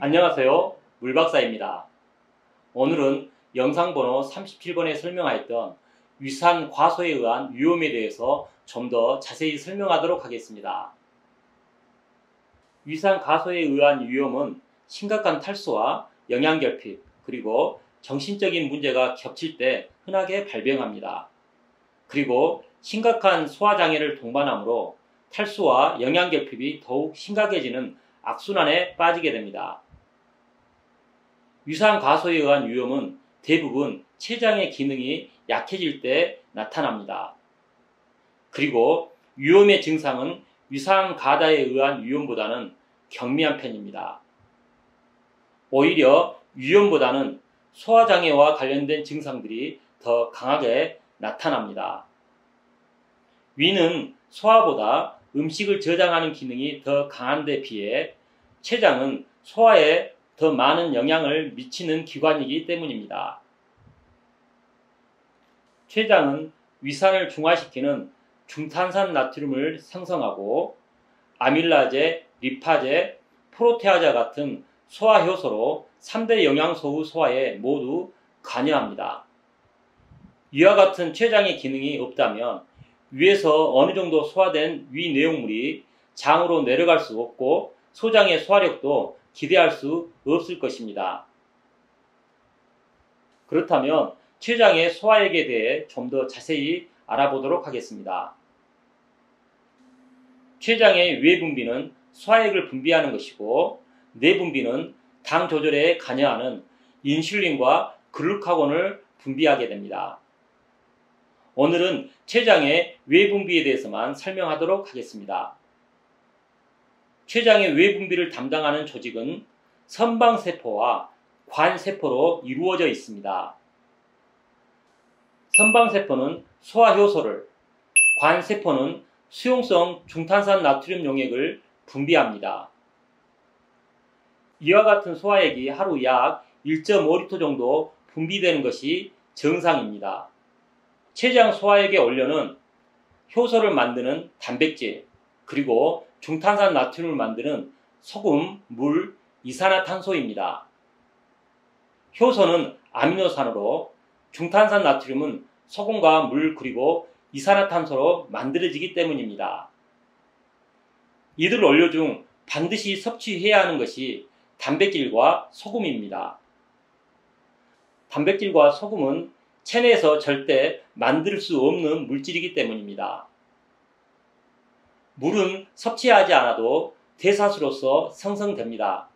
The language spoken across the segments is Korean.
안녕하세요. 물박사입니다. 오늘은 영상번호 37번에 설명하였던 위산 과소에 의한 위험에 대해서 좀 더 자세히 설명하도록 하겠습니다. 위산 과소에 의한 위험은 심각한 탈수와 영양결핍 그리고 정신적인 문제가 겹칠 때 흔하게 발병합니다. 그리고 심각한 소화장애를 동반하므로 탈수와 영양결핍이 더욱 심각해지는 악순환에 빠지게 됩니다. 위산 과소에 의한 위험은 대부분 췌장의 기능이 약해질 때 나타납니다. 그리고 위험의 증상은 위산 과다에 의한 위험보다는 경미한 편입니다. 오히려 위험보다는 소화장애와 관련된 증상들이 더 강하게 나타납니다. 위는 소화보다 음식을 저장하는 기능이 더 강한 데 비해 췌장은 소화에 더 많은 영향을 미치는 기관이기 때문입니다. 췌장은 위산을 중화시키는 중탄산 나트륨을 생성하고 아밀라제, 리파제, 프로테아제 같은 소화 효소로 3대 영양소의 소화에 모두 관여합니다. 이와 같은 췌장의 기능이 없다면 위에서 어느 정도 소화된 위 내용물이 장으로 내려갈 수 없고 소장의 소화력도 기대할 수 없을 것입니다. 그렇다면 췌장의 소화액에 대해 좀 더 자세히 알아보도록 하겠습니다. 췌장의 외분비는 소화액을 분비하는 것이고 내분비는 당 조절에 관여하는 인슐린과 글루카곤을 분비하게 됩니다. 오늘은 췌장의 외분비에 대해서만 설명하도록 하겠습니다. 췌장의 외분비를 담당하는 조직은 선방세포와 관세포로 이루어져 있습니다. 선방세포는 소화효소를, 관세포는 수용성 중탄산 나트륨 용액을 분비합니다. 이와 같은 소화액이 하루 약 1.5리터 정도 분비되는 것이 정상입니다. 췌장 소화액의 원료는 효소를 만드는 단백질, 그리고 중탄산 나트륨을 만드는 소금, 물, 이산화탄소입니다. 효소는 아미노산으로 중탄산 나트륨은 소금과 물 그리고 이산화탄소로 만들어지기 때문입니다. 이들 원료 중 반드시 섭취해야 하는 것이 단백질과 소금입니다. 단백질과 소금은 체내에서 절대 만들 수 없는 물질이기 때문입니다. 물은 섭취하지 않아도 대사수로서 생성됩니다.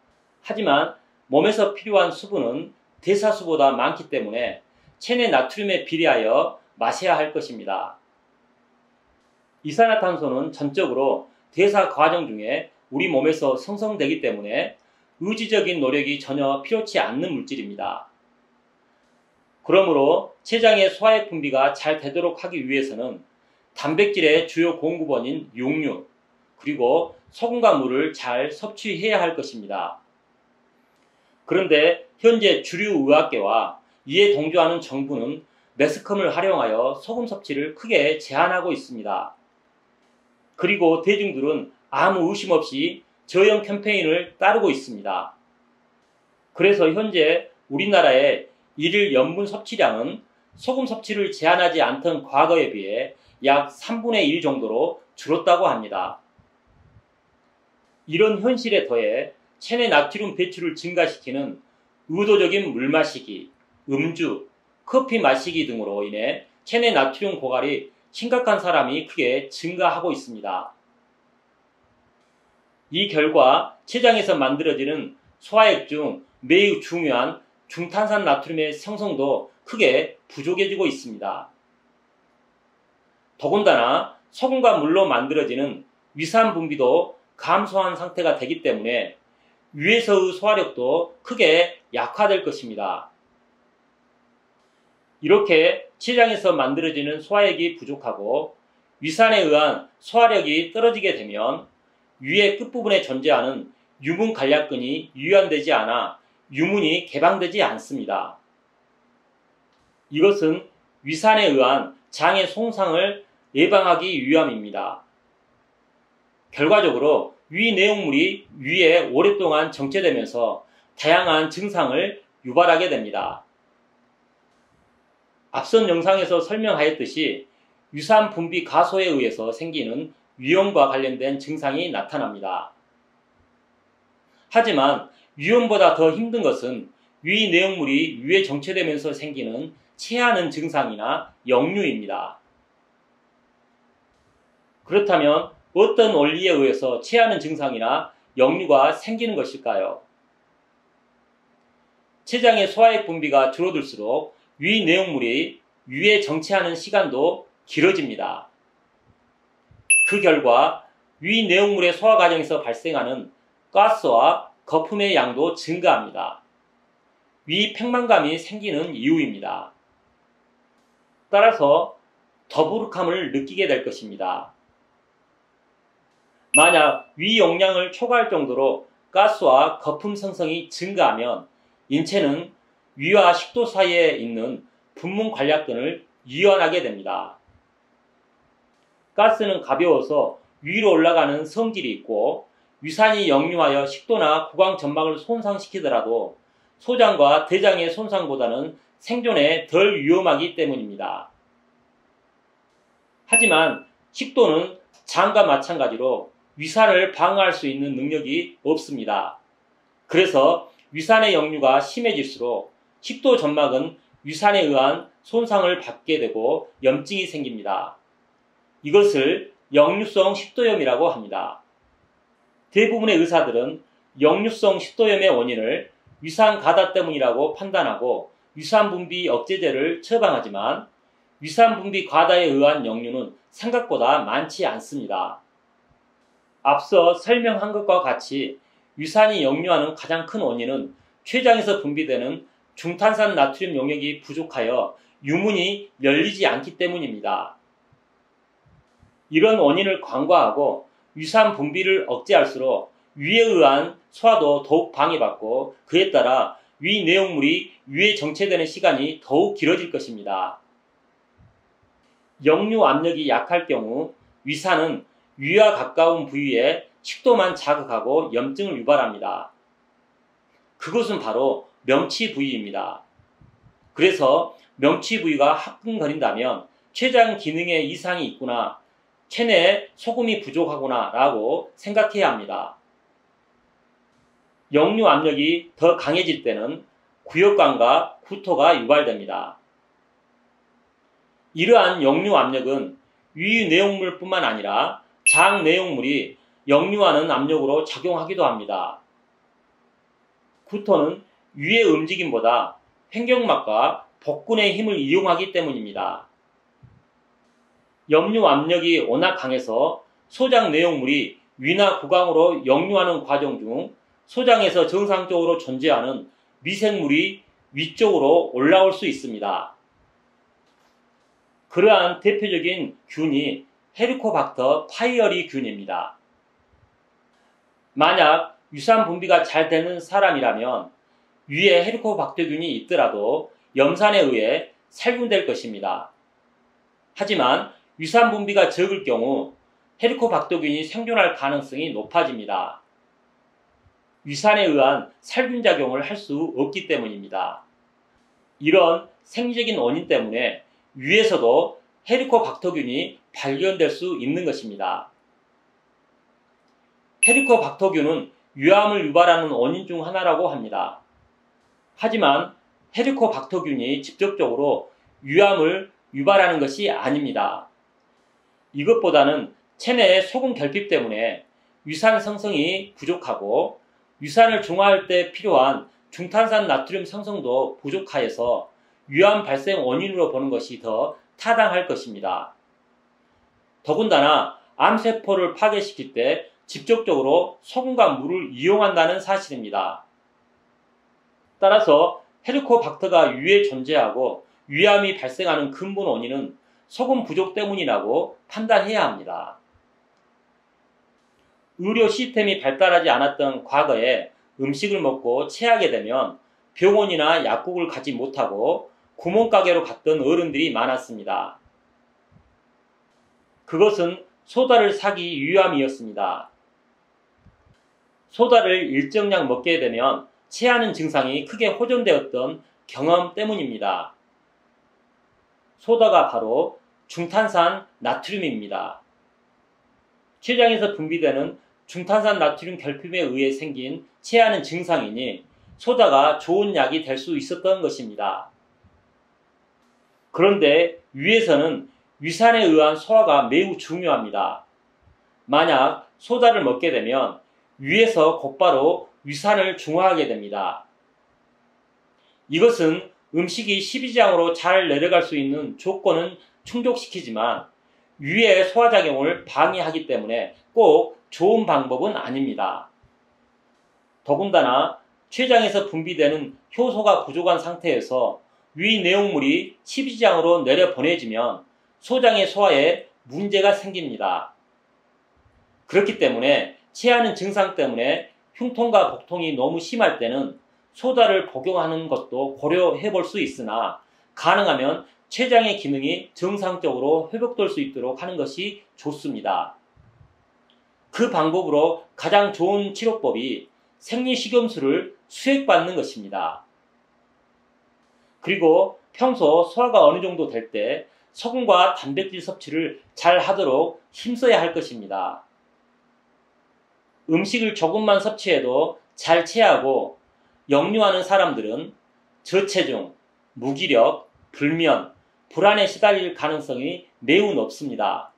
하지만 몸에서 필요한 수분은 대사수보다 많기 때문에 체내 나트륨에 비례하여 마셔야 할 것입니다. 이산화탄소는 전적으로 대사 과정 중에 우리 몸에서 생성되기 때문에 의지적인 노력이 전혀 필요치 않는 물질입니다. 그러므로 췌장의 소화액 분비가 잘 되도록 하기 위해서는 단백질의 주요 공급원인 육류, 그리고 소금과 물을 잘 섭취해야 할 것입니다. 그런데 현재 주류 의학계와 이에 동조하는 정부는 매스컴을 활용하여 소금 섭취를 크게 제한하고 있습니다. 그리고 대중들은 아무 의심 없이 저염 캠페인을 따르고 있습니다. 그래서 현재 우리나라의 일일 염분 섭취량은 소금 섭취를 제한하지 않던 과거에 비해 약 3분의 1 정도로 줄었다고 합니다. 이런 현실에 더해 체내 나트륨 배출을 증가시키는 의도적인 물 마시기, 음주, 커피 마시기 등으로 인해 체내 나트륨 고갈이 심각한 사람이 크게 증가하고 있습니다. 이 결과 췌장에서 만들어지는 소화액 중 매우 중요한 중탄산 나트륨의 생성도 크게 부족해지고 있습니다. 더군다나 소금과 물로 만들어지는 위산 분비도 감소한 상태가 되기 때문에 위에서의 소화력도 크게 약화될 것입니다. 이렇게 췌장에서 만들어지는 소화액이 부족하고 위산에 의한 소화력이 떨어지게 되면 위의 끝부분에 존재하는 유문 간략근이 유연되지 않아 유문이 개방되지 않습니다. 이것은 위산에 의한 장의 손상을 예방하기 위함입니다. 결과적으로 위 내용물이 위에 오랫동안 정체되면서 다양한 증상을 유발하게 됩니다. 앞선 영상에서 설명하였듯이 위산 분비 가소에 의해서 생기는 위염과 관련된 증상이 나타납니다. 하지만 위염보다 더 힘든 것은 위 내용물이 위에 정체되면서 생기는 체하는 증상이나 역류입니다. 그렇다면 어떤 원리에 의해서 체하는 증상이나 역류가 생기는 것일까요? 췌장의 소화액 분비가 줄어들수록 위 내용물이 위에 정체하는 시간도 길어집니다. 그 결과 위 내용물의 소화 과정에서 발생하는 가스와 거품의 양도 증가합니다. 위 팽만감이 생기는 이유입니다. 따라서 더부룩함을 느끼게 될 것입니다. 만약 위 용량을 초과할 정도로 가스와 거품 생성이 증가하면 인체는 위와 식도 사이에 있는 분문 관략근을 이완하게 됩니다. 가스는 가벼워서 위로 올라가는 성질이 있고 위산이 역류하여 식도나 구강 점막을 손상시키더라도 소장과 대장의 손상보다는 생존에 덜 위험하기 때문입니다. 하지만 식도는 장과 마찬가지로 위산을 방어할 수 있는 능력이 없습니다. 그래서 위산의 역류가 심해질수록 식도 점막은 위산에 의한 손상을 받게 되고 염증이 생깁니다. 이것을 역류성 식도염이라고 합니다. 대부분의 의사들은 역류성 식도염의 원인을 위산 가다 때문이라고 판단하고 위산 분비 억제제를 처방하지만 위산 분비 과다에 의한 역류는 생각보다 많지 않습니다. 앞서 설명한 것과 같이 위산이 역류하는 가장 큰 원인은 췌장에서 분비되는 중탄산 나트륨 용액이 부족하여 유문이 열리지 않기 때문입니다. 이런 원인을 간과하고 위산 분비를 억제할수록 위에 의한 소화도 더욱 방해받고 그에 따라 위 내용물이 위에 정체되는 시간이 더욱 길어질 것입니다. 역류 압력이 약할 경우 위산은 위와 가까운 부위에 식도만 자극하고 염증을 유발합니다. 그것은 바로 명치 부위입니다. 그래서 명치 부위가 화끈거린다면 췌장 기능에 이상이 있구나, 체내에 소금이 부족하구나 라고 생각해야 합니다. 역류 압력이 더 강해질 때는 구역감과 구토가 유발됩니다. 이러한 역류 압력은 위 내용물뿐만 아니라 장 내용물이 역류하는 압력으로 작용하기도 합니다. 구토는 위의 움직임보다 횡격막과 복근의 힘을 이용하기 때문입니다. 역류 압력이 워낙 강해서 소장 내용물이 위나 구강으로 역류하는 과정 중 소장에서 정상적으로 존재하는 미생물이 위쪽으로 올라올 수 있습니다. 그러한 대표적인 균이 헤리코박터 파이어리 균입니다. 만약 위산 분비가 잘 되는 사람이라면 위에 헤리코박터균이 있더라도 염산에 의해 살균될 것입니다. 하지만 위산 분비가 적을 경우 헤리코박터균이 생존할 가능성이 높아집니다. 위산에 의한 살균작용을 할 수 없기 때문입니다. 이런 생리적인 원인 때문에 위에서도 헤리코박터균이 발견될 수 있는 것입니다. 헤리코박터균은 위암을 유발하는 원인 중 하나라고 합니다. 하지만 헤리코박터균이 직접적으로 위암을 유발하는 것이 아닙니다. 이것보다는 체내의 소금 결핍 때문에 위산 생성이 부족하고 위산을 중화할 때 필요한 중탄산 나트륨 생성도 부족하여서 위암 발생 원인으로 보는 것이 더 타당할 것입니다. 더군다나 암세포를 파괴시킬 때 직접적으로 소금과 물을 이용한다는 사실입니다. 따라서 헤리코박터가 위에 존재하고 위암이 발생하는 근본 원인은 소금 부족 때문이라고 판단해야 합니다. 의료 시스템이 발달하지 않았던 과거에 음식을 먹고 체하게 되면 병원이나 약국을 가지 못하고 구멍가게로 갔던 어른들이 많았습니다. 그것은 소다를 사기 위함이었습니다. 소다를 일정량 먹게 되면 체하는 증상이 크게 호전되었던 경험 때문입니다. 소다가 바로 중탄산 나트륨입니다. 췌장에서 분비되는 중탄산 나트륨 결핍에 의해 생긴 체하는 증상이니 소다가 좋은 약이 될 수 있었던 것입니다. 그런데 위에서는 위산에 의한 소화가 매우 중요합니다. 만약 소다를 먹게 되면 위에서 곧바로 위산을 중화하게 됩니다. 이것은 음식이 십이지장으로 잘 내려갈 수 있는 조건은 충족시키지만 위의 소화작용을 방해하기 때문에 꼭 좋은 방법은 아닙니다. 더군다나 췌장에서 분비되는 효소가 부족한 상태에서 위 내용물이 십이지장으로 내려보내지면 소장의 소화에 문제가 생깁니다. 그렇기 때문에 체하는 증상 때문에 흉통과 복통이 너무 심할 때는 소다를 복용하는 것도 고려해 볼 수 있으나 가능하면 췌장의 기능이 정상적으로 회복될 수 있도록 하는 것이 좋습니다. 그 방법으로 가장 좋은 치료법이 생리식염수를 수액받는 것입니다. 그리고 평소 소화가 어느 정도 될 때 소금과 단백질 섭취를 잘 하도록 힘써야 할 것입니다. 음식을 조금만 섭취해도 잘 체하고 역류하는 사람들은 저체중, 무기력, 불면, 불안에 시달릴 가능성이 매우 높습니다.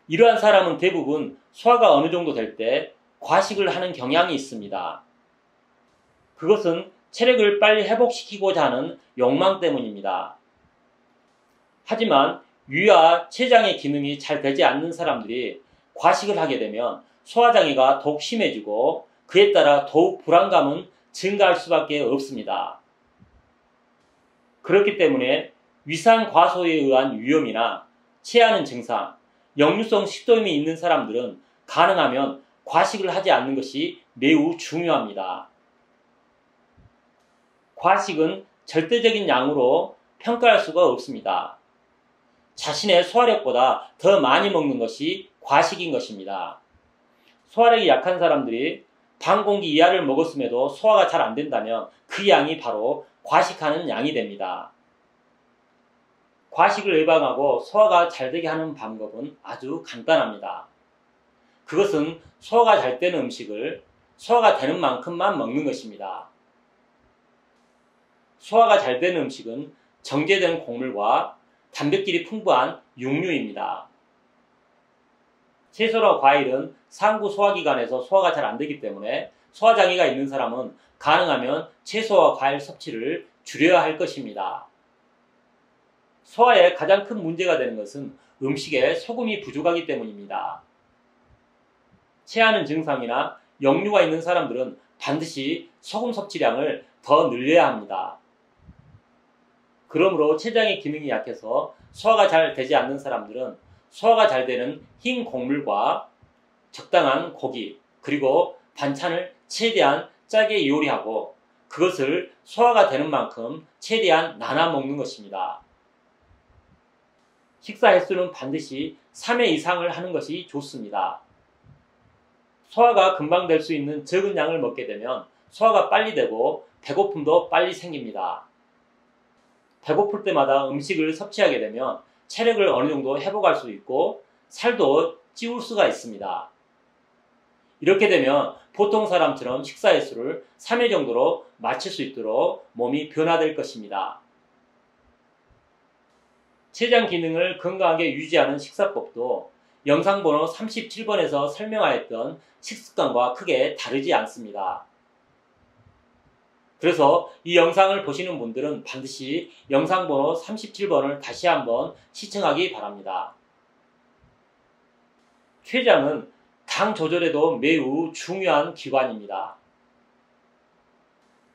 이러한 사람은 대부분 소화가 어느 정도 될 때 과식을 하는 경향이 있습니다. 그것은 체력을 빨리 회복시키고자 하는 욕망 때문입니다. 하지만 위와 췌장의 기능이 잘 되지 않는 사람들이 과식을 하게 되면 소화장애가 더욱 심해지고 그에 따라 더욱 불안감은 증가할 수밖에 없습니다. 그렇기 때문에 위산 과소에 의한 위염이나 체하는 증상, 역류성 식도염이 있는 사람들은 가능하면 과식을 하지 않는 것이 매우 중요합니다. 과식은 절대적인 양으로 평가할 수가 없습니다. 자신의 소화력보다 더 많이 먹는 것이 과식인 것입니다. 소화력이 약한 사람들이 반 공기 이하를 먹었음에도 소화가 잘 안 된다면 그 양이 바로 과식하는 양이 됩니다. 과식을 예방하고 소화가 잘 되게 하는 방법은 아주 간단합니다. 그것은 소화가 잘 되는 음식을 소화가 되는 만큼만 먹는 것입니다. 소화가 잘 되는 음식은 정제된 곡물과 단백질이 풍부한 육류입니다. 채소나 과일은 상부 소화기관에서 소화가 잘 안 되기 때문에 소화장애가 있는 사람은 가능하면 채소와 과일 섭취를 줄여야 할 것입니다. 소화에 가장 큰 문제가 되는 것은 음식에 소금이 부족하기 때문입니다. 체하는 증상이나 역류가 있는 사람들은 반드시 소금 섭취량을 더 늘려야 합니다. 그러므로 췌장의 기능이 약해서 소화가 잘 되지 않는 사람들은 소화가 잘 되는 흰 곡물과 적당한 고기 그리고 반찬을 최대한 짜게 요리하고 그것을 소화가 되는 만큼 최대한 나눠 먹는 것입니다. 식사 횟수는 반드시 3회 이상을 하는 것이 좋습니다. 소화가 금방 될 수 있는 적은 양을 먹게 되면 소화가 빨리 되고 배고픔도 빨리 생깁니다. 배고플 때마다 음식을 섭취하게 되면 체력을 어느 정도 회복할 수 있고 살도 찌울 수가 있습니다. 이렇게 되면 보통 사람처럼 식사 횟수를 3회 정도로 맞출 수 있도록 몸이 변화될 것입니다. 췌장 기능을 건강하게 유지하는 식사법도 영상 번호 37번에서 설명하였던 식습관과 크게 다르지 않습니다. 그래서 이 영상을 보시는 분들은 반드시 영상 번호 37번을 다시 한번 시청하기 바랍니다. 췌장은 당 조절에도 매우 중요한 기관입니다.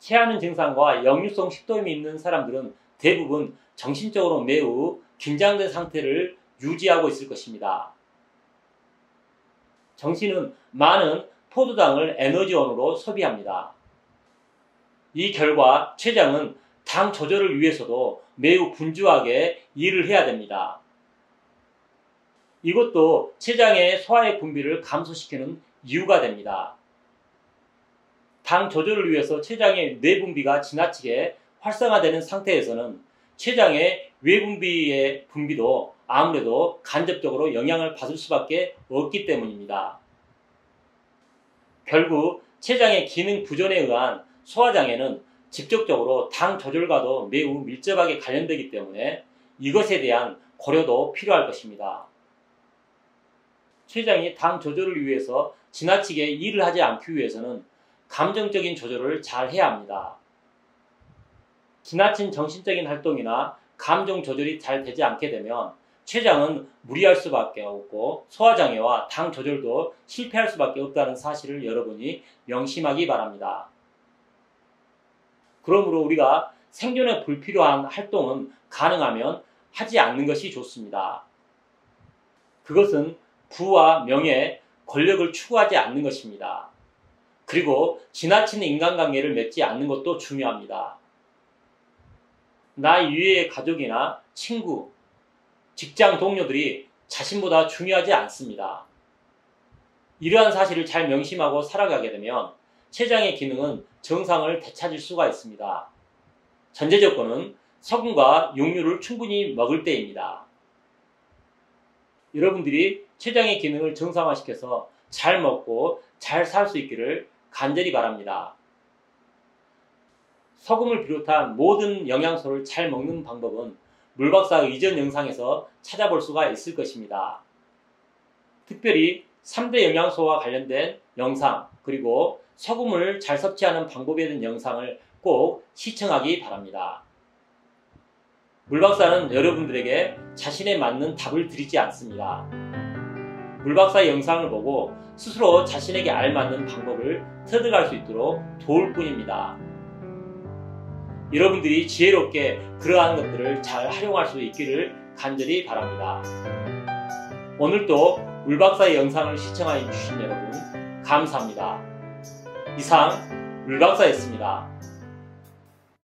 체하는 증상과 역류성 식도염이 있는 사람들은 대부분 정신적으로 매우 긴장된 상태를 유지하고 있을 것입니다. 정신은 많은 포도당을 에너지원으로 소비합니다. 이 결과 췌장은 당 조절을 위해서도 매우 분주하게 일을 해야 됩니다. 이것도 췌장의 소화액 분비를 감소시키는 이유가 됩니다. 당 조절을 위해서 췌장의 뇌분비가 지나치게 활성화되는 상태에서는 췌장의 외분비의 분비도 아무래도 간접적으로 영향을 받을 수밖에 없기 때문입니다. 결국 췌장의 기능 부전에 의한 소화장애는 직접적으로 당 조절과도 매우 밀접하게 관련되기 때문에 이것에 대한 고려도 필요할 것입니다. 췌장이 당 조절을 위해서 지나치게 일을 하지 않기 위해서는 감정적인 조절을 잘 해야 합니다. 지나친 정신적인 활동이나 감정 조절이 잘 되지 않게 되면 췌장은 무리할 수밖에 없고 소화장애와 당 조절도 실패할 수밖에 없다는 사실을 여러분이 명심하기 바랍니다. 그러므로 우리가 생존에 불필요한 활동은 가능하면 하지 않는 것이 좋습니다. 그것은 부와 명예, 권력을 추구하지 않는 것입니다. 그리고 지나친 인간관계를 맺지 않는 것도 중요합니다. 나 이외의 가족이나 친구, 직장 동료들이 자신보다 중요하지 않습니다. 이러한 사실을 잘 명심하고 살아가게 되면 췌장의 기능은 정상을 되찾을 수가 있습니다. 전제 조건은 석음과 육류를 충분히 먹을 때입니다. 여러분들이 췌장의 기능을 정상화시켜서 잘 먹고 잘 살 수 있기를 간절히 바랍니다. 석음을 비롯한 모든 영양소를 잘 먹는 방법은 물박사 이전 영상에서 찾아볼 수가 있을 것입니다. 특별히 3대 영양소와 관련된 영상 그리고 석음을 잘 섭취하는 방법에 대한 영상을 꼭 시청하기 바랍니다. 물박사는 여러분들에게 자신에 맞는 답을 드리지 않습니다. 물박사의 영상을 보고 스스로 자신에게 알맞는 방법을 터득할 수 있도록 도울 뿐입니다. 여러분들이 지혜롭게 그러한 것들을 잘 활용할 수 있기를 간절히 바랍니다. 오늘도 물박사의 영상을 시청해 주신 여러분 감사합니다. 이상 물박사였습니다.